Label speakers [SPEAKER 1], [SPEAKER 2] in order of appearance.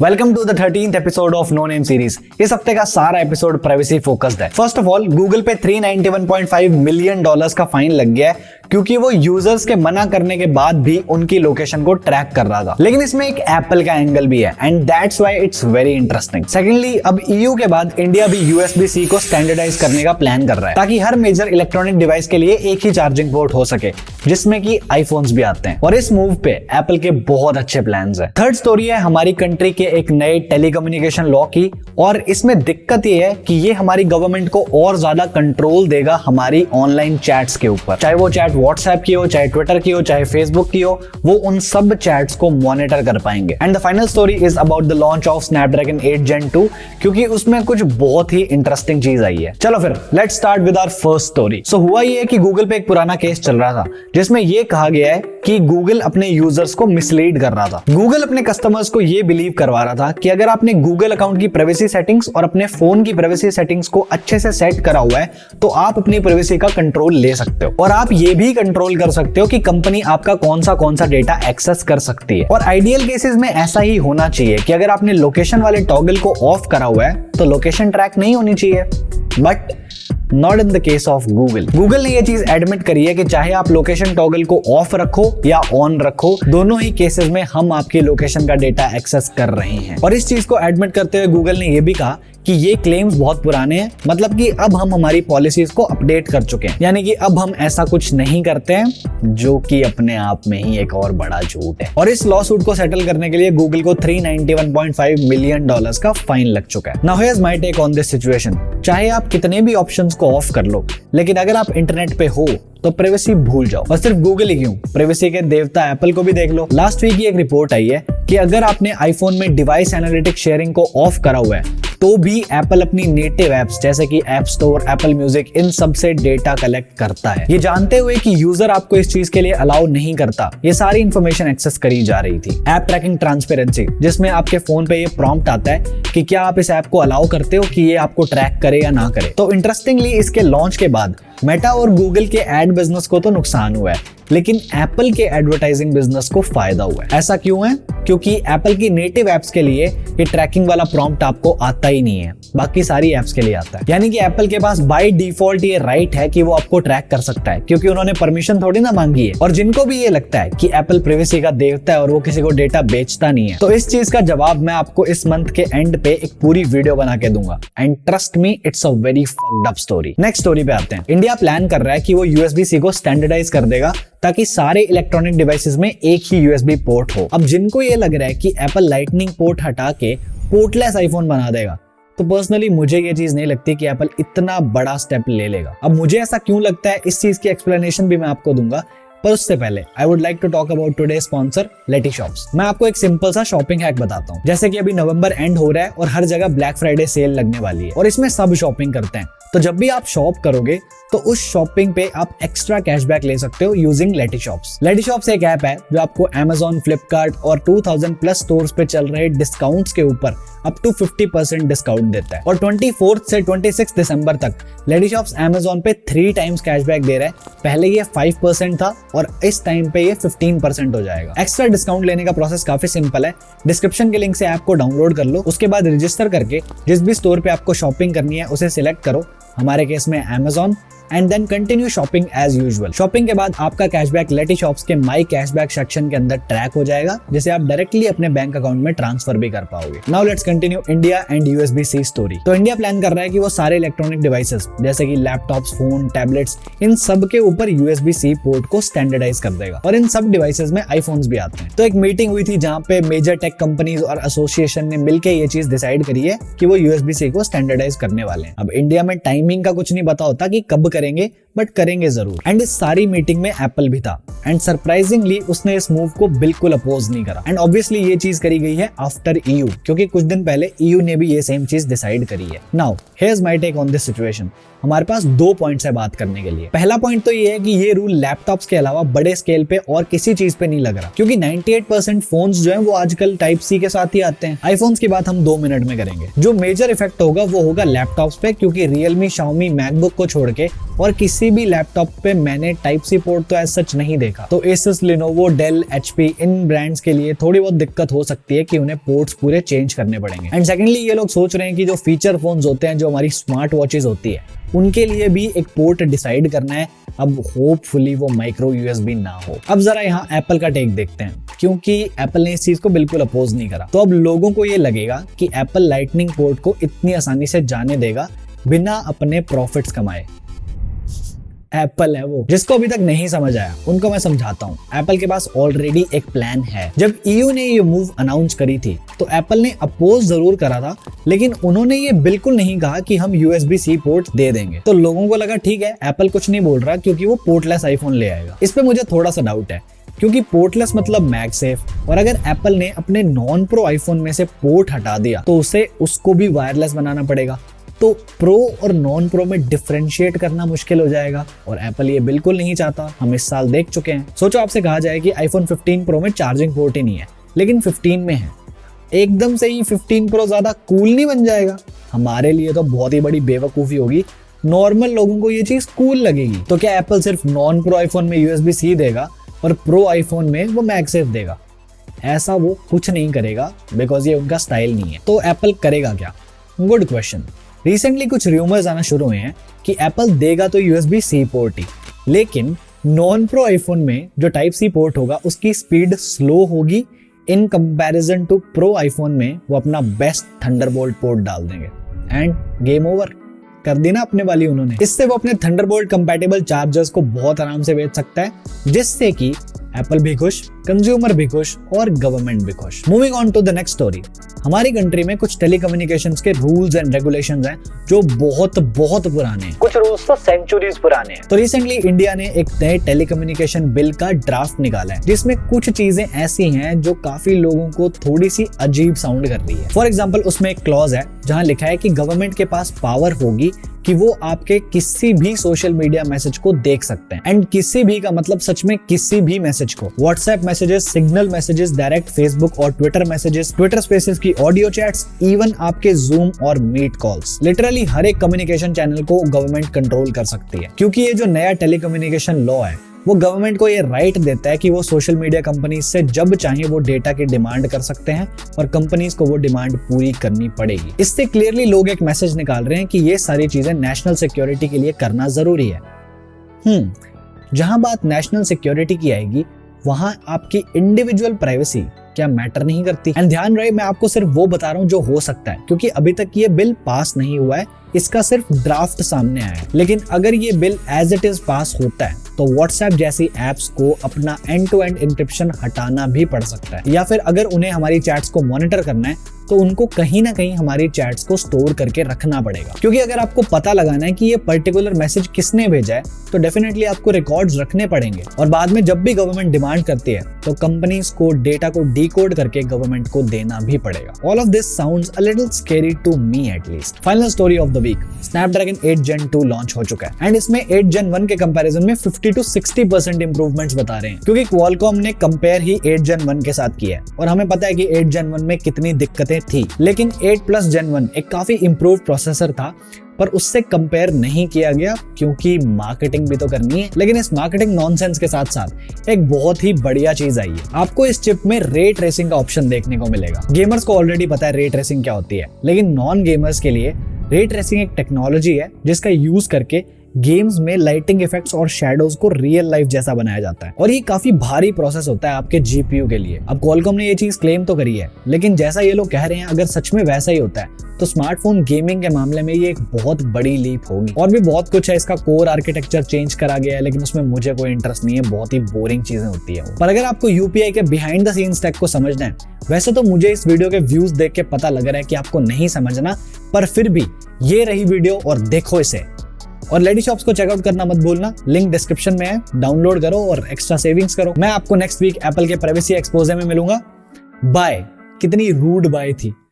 [SPEAKER 1] Welcome to the 13th episode of no name series. इस हफ्ते का सारा एपिसोड प्राइवेसी फोकस्ड है। फर्स्ट ऑफ ऑल, गूगल पे $391.5 मिलियन का फाइन लग गया है क्योंकि वो यूजर्स के मना करने के बाद भी उनकी लोकेशन को ट्रैक कर रहा था। लेकिन इसमें एक एप्पल का एंगल भी है and that's why it's very interesting. Secondly, अब ईयू के बाद इंडिया भी USB-C को स्टैंडर्डाइज करने का प्लान कर रहा है ताकि हर मेजर इलेक्ट्रॉनिक डिवाइस के लिए एक ही चार्जिंग पोर्ट हो सके, जिसमें कि आईफोन्स भी आते हैं। और इस मूव पे एप्पल के बहुत अच्छे प्लान्स हैं। थर्ड स्टोरी है हमारी कंट्री के एक नए टेलीकम्युनिकेशन लॉ की, और इसमें दिक्कत ये है कि ये हमारी गवर्नमेंट को और ज्यादा कंट्रोल देगा हमारी ऑनलाइन चैट्स के ऊपर। चाहे वो चैट व्हाट्सएप की हो, चाहे ट्विटर की हो, चाहे फेसबुक की हो, वो उन सब चैट्स को मॉनिटर कर पाएंगे। And the final story is about the launch of Snapdragon 8 Gen 2, क्योंकि उसमें कुछ बहुत ही इंटरेस्टिंग चीज आई है। चलो फिर let's start with our first story. So हुआ ये कि गूगल पे एक पुराना केस चल रहा था जिसमें ये कहा गया है कि गूगल अपने यूजर्स को मिसलीड कर रहा था। गूगल अपने कस्टमर्स को ये बिलीव करवा रहा था कि अगर आपने गूगल अकाउंट की प्राइवेसी सेटिंग्स और अपने फोन की प्राइवेसी सेटिंग्स को अच्छे से सेट करा हुआ है तो आप अपनी प्राइवेसी का कंट्रोल ले सकते हो, और आप ये भी कंट्रोल कर सकते हो कि कंपनी आपका कौन सा डेटा एक्सेस कर सकती है। और आइडियल केसेस में ऐसा ही होना चाहिए कि अगर आपने लोकेशन वाले टॉगल को ऑफ करा हुआ है तो लोकेशन ट्रैक नहीं होनी चाहिए, but not in the case of Google. Google ने ये चीज एडमिट करी है कि चाहे आप लोकेशन टॉगल को ऑफ रखो या ऑन रखो, दोनों ही केसेस में हम आपकी लोकेशन का डेटा एक्सेस कर रहे हैं। और इस चीज को एडमिट करते हुए गूगल ने ये भी कहा कि ये क्लेम्स बहुत पुराने हैं, मतलब कि अब हम हमारी पॉलिसीज को अपडेट कर चुके हैं, यानी कि अब हम ऐसा कुछ नहीं करते हैं, जो कि अपने आप में ही एक और बड़ा झूठ है। और इस लॉ सूट को सेटल करने के लिए गूगल को $391.5 मिलियन का फाइन लग चुका है। Now here's my take on this situation. चाहे आप कितने भी ऑप्शंस को ऑफ कर लो, लेकिन अगर आप इंटरनेट पे हो तो प्राइवेसी भूल जाओ। और सिर्फ गूगल ही क्यों, प्राइवेसी के देवता एप्पल को भी देख लो। लास्ट वीक की एक रिपोर्ट आई है कि अगर आपने आईफोन में डिवाइस एनालिटिक्स शेयरिंग को ऑफ करा हुआ है तो भी एप्पल अपनी नेटिव एप्स जैसे कि ऐप स्टोर, एप्पल म्यूजिक, इन सब से डेटा कलेक्ट करता है। ये जानते हुए कि यूजर आपको इस चीज के लिए अलाउ नहीं करता, ये सारी इंफॉर्मेशन एक्सेस करी जा रही थी। ऐप ट्रैकिंग ट्रांसपेरेंसी, जिसमें आपके फोन पे ये प्रॉम्प्ट आता है कि क्या आप इस ऐप को अलाउ करते हो कि ये आपको ट्रैक करे या ना करे। तो इंटरेस्टिंगली इसके लॉन्च के बाद मेटा और गूगल के एड बिजनेस को तो नुकसान हुआ है, लेकिन एप्पल के एडवर्टाइजिंग बिजनेस को फायदा हुआ है। ऐसा क्यों है? क्योंकि एप्पल की नेटिव एप्स के लिए ये ट्रैकिंग वाला प्रॉम्प्ट आपको आता ही नहीं है, बाकी सारी एप्स के लिए आता है। यानी कि एप्पल के पास बाय डिफॉल्ट ये राइट है कि वो आपको ट्रैक कर सकता है, क्योंकि उन्होंने परमिशन थोड़ी ना मांगी है। और जिनको भी ये लगता है कि एप्पल प्राइवेसी का देवता है और वो किसी को डेटा बेचता नहीं है, तो इस चीज का जवाब मैं आपको इस मंथ के एंड पे एक पूरी वीडियो बना के दूंगा। And trust me, it's a very fucked up story. Next story पे आते हैं। इंडिया प्लान कर रहा है कि वो USB-C को स्टैंडर्डाइज कर देगा ताकि सारे इलेक्ट्रॉनिक डिवाइसेस में एक ही USB पोर्ट हो। अब जिनको ये लग रहा है कि एप्पल लाइटनिंग पोर्ट हटा के पोर्टलेस आईफोन बना देगा, तो पर्सनली मुझे ये चीज नहीं लगती कि एप्पल इतना बड़ा स्टेप ले लेगा। अब मुझे ऐसा क्यों लगता है, इस चीज की एक्सप्लेनेशन भी मैं आपको दूंगा, पर उससे पहले I would like to talk about today sponsor Letyshops. मैं आपको एक सिंपल सा शॉपिंग हैक बताता हूँ। जैसे कि अभी नवंबर एंड हो रहा है और हर जगह ब्लैक फ्राइडे सेल लगने वाली है और इसमें सब शॉपिंग करते हैं, तो जब भी आप शॉप करोगे तो उस शॉपिंग पे आप एक्स्ट्रा कैशबैक ले सकते हो यूजिंग लेटीशॉप्स। लेटीशॉप्स एक ऐप है जो आपको Amazon, फ्लिपकार्ट और 2000 प्लस स्टोर्स पे चल रहे डिस्काउंट्स के ऊपर अप टू 50% डिस्काउंट देता है। और 24 से 26 दिसंबर तक लेटीशॉप्स Amazon पे 3 टाइम्स कैशबैक दे रहा है। पहले ये 5% था और इस टाइम पे ये 15% हो जाएगा। एक्स्ट्रा डिस्काउंट लेने का प्रोसेस काफी सिंपल है। डिस्क्रिप्शन के लिंक से ऐप को डाउनलोड कर लो, उसके बाद रजिस्टर करके जिस भी स्टोर पे आपको शॉपिंग करनी है उसे सिलेक्ट करो, हमारे केस में Amazon, and then continue shopping as usual. Shopping के बाद आपका कैशबैक लेटीशॉप्स के माई कैशबैक सेक्शन के अंदर ट्रैक हो जाएगा, जिसे आप डायरेक्टली अपने बैंक अकाउंट में ट्रांसफर भी कर पाओगे। Now let's continue India and USB-C story. तो इंडिया प्लान कर रहा है कि वो सारे इलेक्ट्रॉनिक डिवाइसेस जैसे कि लैपटॉप्स, फोन, टैबलेट्स, इन सब के ऊपर USB-C पोर्ट को स्टैंडर्डाइज कर देगा। और इन सब डिवाइसेस में आईफोन्स भी आते हैं। तो एक मीटिंग हुई थी जहां पे मेजर टेक कंपनीज और एसोसिएशन ने मिलकर ये चीज डिसाइड करी है कि वो USB-C को स्टैंडर्डाइज करने वाले हैं। अब इंडिया में टाइमिंग का कुछ नहीं पता होता कि कब करेंगे, बट करेंगे जरूर। एंड इस सारी मीटिंग में एप्पल भी था, एंड सरप्राइजिंगली उसने इस मूव को बिल्कुल अपोज नहीं करा। एंड ऑब्वियसली ये चीज करी गई है आफ्टर EU, क्योंकि कुछ दिन पहले EU ने भी ये सेम चीज डिसाइड करी है। Now here's my take on this situation. हमारे पास 2 पॉइंट्स है बात करने के लिए। पहला पॉइंट तो ये है कि ये रूल लैपटॉप्स के अलावा बड़े स्केल पे और किसी चीज पे नहीं लग रहा, क्योंकि 98% फोन्स जो है वो आजकल Type-C के साथ ही आते हैं। आईफोन्स की बात हम 2 मिनट में करेंगे। जो मेजर इफेक्ट होगा वो होगा लैपटॉप्स पे, क्योंकि Realme, Xiaomi, MacBook को छोड़ के और किसी भी लैपटॉप पे मैंने टाइप सी पोर्ट तो ऐसा सच नहीं देखा। तो एसस, लिनोवो, डेल, एचपी इन ब्रांड्स के लिए थोड़ी बहुत दिक्कत हो सकती है कि उन्हें पोर्ट्स पूरे चेंज करने पड़ेंगे। एंड सेकेंडली ये लोग सोच रहे हैं कि जो फीचर फोन्स होते हैं, जो हमारी स्मार्ट वॉचेस होती है, उनके लिए भी एक पोर्ट डिसाइड करना है। अब होपफुली वो माइक्रो यूएसबी ना हो। अब जरा यहाँ एप्पल का टेक देखते हैं, क्योंकि एप्पल ने इस चीज को बिल्कुल अपोज नहीं करा। तो अब लोगों को ये लगेगा कि एप्पल लाइटनिंग पोर्ट को इतनी आसानी से जाने देगा बिना अपने प्रॉफिट्स कमाए। एप्पल है वो। जिसको अभी तक नहीं समझ आया उनको मैं समझाता हूँ। एप्पल के पास ऑलरेडी एक प्लान है। जब ईयू ने ये मूव अनाउंस करी थी तो एप्पल ने अपोज जरूर करा था, लेकिन उन्होंने ये बिल्कुल नहीं कहा कि हम USB-C पोर्ट दे देंगे। तो लोगों को लगा ठीक है, एप्पल कुछ नहीं बोल रहा क्योंकि वो पोर्टलेस आईफोन ले आएगा। इस पे मुझे थोड़ा सा डाउट है, क्योंकि पोर्टलेस मतलब मैगसेफ, और अगर एप्पल ने अपने नॉन प्रो आईफोन में से पोर्ट हटा दिया तो उसे उसको भी वायरलेस बनाना पड़ेगा। तो प्रो और नॉन प्रो में डिफरेंशिएट करना मुश्किल हो जाएगा, और एप्पल ये बिल्कुल नहीं चाहता। हम इस साल देख चुके हैं। सोचो आपसे कहा जाए कि आईफोन 15 प्रो में चार्जिंग पोर्ट ही नहीं है, लेकिन 15 में है। एकदम से ही 15 प्रो ज्यादा कूल नहीं बन जाएगा? हमारे लिए तो बहुत ही बड़ी बेवकूफी होगी। नॉर्मल लोगों को ये चीज कूल लगेगी। तो क्या एप्पल सिर्फ नॉन प्रो आईफोन में USB-C देगा और प्रो आईफोन में वो मैगसेफ देगा? ऐसा वो कुछ नहीं करेगा, बिकॉज ये उनका स्टाइल नहीं है। तो एप्पल करेगा क्या? Good question. रिसेंटली कुछ रूमर्स आना शुरू हुए हैं कि एप्पल देगा तो USB-C पोर्ट ही, लेकिन नॉन प्रो आईफोन में जो टाइप सी पोर्ट होगा उसकी स्पीड स्लो होगी in comparison to pro iPhone में वो अपना बेस्ट थंडरबोल्ट पोर्ट डाल देंगे एंड गेम ओवर कर दी ना अपने वाली उन्होंने। इससे वो अपने थंडरबोल्ट कंपैटिबल चार्जर्स को बहुत आराम से बेच सकता है, जिससे कि एप्पल भी खुश, कंज्यूमर भी खुश और गवर्नमेंट भी खुश। Moving on to the next story. हमारी कंट्री में कुछ टेलीकम्युनिकेशंस के रूल्स एंड रेगुलेशंस हैं जो बहुत बहुत पुराने हैं। कुछ रूल्स तो सेंचुरीज पुराने हैं। तो रिसेंटली इंडिया ने एक नए टेलीकम्युनिकेशन बिल का ड्राफ्ट निकाला है, जिसमें कुछ चीजें ऐसी हैं जो काफी लोगों को थोड़ी सी अजीब साउंड कर रही है। फॉर एग्जाम्पल, उसमें एक क्लॉज है जहां लिखा है कि गवर्नमेंट के पास पावर होगी कि वो आपके किसी भी सोशल मीडिया मैसेज को देख सकते हैं। एंड किसी भी का मतलब सच में किसी भी मैसेज को, WhatsApp messages, signal messages, direct Facebook और ट्विटर मैसेजेस, ट्विटर स्पेसेस की ऑडियो चैट्स, इवन आपके जूम और मीट कॉल्स, लिटरली हर एक कम्युनिकेशन चैनल को गवर्नमेंट कंट्रोल कर सकती है। क्योंकि ये जो नया टेलीकम्युनिकेशन लॉ है वो गवर्नमेंट को ये राइट देता है कि वो सोशल मीडिया कंपनीज से जब चाहे वो डेटा की डिमांड कर सकते हैं, और कंपनीज को वो डिमांड पूरी करनी पड़ेगी। इससे क्लियरली लोग एक मैसेज निकाल रहे हैं कि ये सारी चीजें नेशनल सिक्योरिटी के लिए करना जरूरी है। जहां बात नेशनल सिक्योरिटी की आएगी, वहां आपकी इंडिविजुअल प्राइवेसी क्या मैटर नहीं करती? एंड ध्यान रहे, मैं आपको सिर्फ वो बता रहा हूँ जो हो सकता है, क्योंकि अभी तक ये बिल पास नहीं हुआ है, इसका सिर्फ ड्राफ्ट सामने आया है। लेकिन अगर ये bill as it is pass होता है तो व्हाट्सएप जैसी एप्स को अपना एंड टू एंड इंक्रिप्शन हटाना भी पड़ सकता है, या फिर अगर उन्हें हमारी चैट्स को मॉनिटर करना है तो उनको कहीं ना कहीं हमारी चैट्स को स्टोर करके रखना पड़ेगा। क्योंकि अगर आपको पता लगाना है कि ये पर्टिकुलर मैसेज किसने भेजा है तो डेफिनेटली आपको रिकॉर्ड्स रखने पड़ेंगे, और बाद में जब भी गवर्नमेंट डिमांड करती है तो कंपनीज को डेटा को डिकोड करके गवर्नमेंट को देना भी पड़ेगा। All of this sounds a little scary to me at least. Final story of the week, Snapdragon 8 Gen 2 launch हो चुका है, एंड इसमें 8 Gen 1 के कंपैरिजन में 50 to 60% इंप्रूवमेंट्स बता रहे हैं, क्योंकि क्वालकॉम ने कंपेयर ही 8 Gen 1 के साथ किया है, और हमें पता है कि 8 Gen 1 में कितनी दिक्कतें थी। लेकिन 8+ Gen 1 एक काफी इंप्रूव्ड प्रोसेसर था, पर उससे कंपेयर नहीं किया गया क्योंकि मार्केटिंग भी तो करनी है। लेकिन इस मार्केटिंग नॉनसेंस के साथ साथ एक बहुत ही बढ़िया चीज आई है। आपको इस चिप में रे ट्रेसिंग का ऑप्शन देखने को मिलेगा। गेमर्स को ऑलरेडी पता है रे ट्रेसिंग क्या होती है, लेकिन नॉन गेमर्स के लिए रे ट्रेसिंग एक टेक्नोलॉजी है जिसका यूज करके गेम्स में लाइटिंग इफेक्ट्स और शैडोज को रियल लाइफ जैसा बनाया जाता है, और ये काफी भारी प्रोसेस होता है आपके जीपीयू के लिए। अब क्वालकॉम ने ये चीज क्लेम तो करी है, लेकिन जैसा ये लोग कह रहे हैं अगर सच में वैसा ही होता है तो स्मार्टफोन गेमिंग के मामले में ये एक बहुत बड़ी लीप होगी। और भी बहुत कुछ है, इसका कोर आर्किटेक्चर चेंज करा गया है, लेकिन उसमें मुझे कोई इंटरेस्ट नहीं है, बहुत ही बोरिंग चीजें होती है। पर अगर आपको यूपीआई के बिहाइंड द सीन्स टेक को समझना है, वैसे तो मुझे इस वीडियो के व्यूज देख के पता लग रहा है कि आपको नहीं समझना, पर फिर भी ये रही वीडियो और देखो इसे। और लेडी शॉप्स को चेकआउट करना मत भूलना, लिंक डिस्क्रिप्शन में है, डाउनलोड करो और एक्स्ट्रा सेविंग्स करो। मैं आपको नेक्स्ट वीक एप्पल के प्राइवेसी एक्सपोजे में मिलूंगा। बाय। कितनी रूड बाय थी।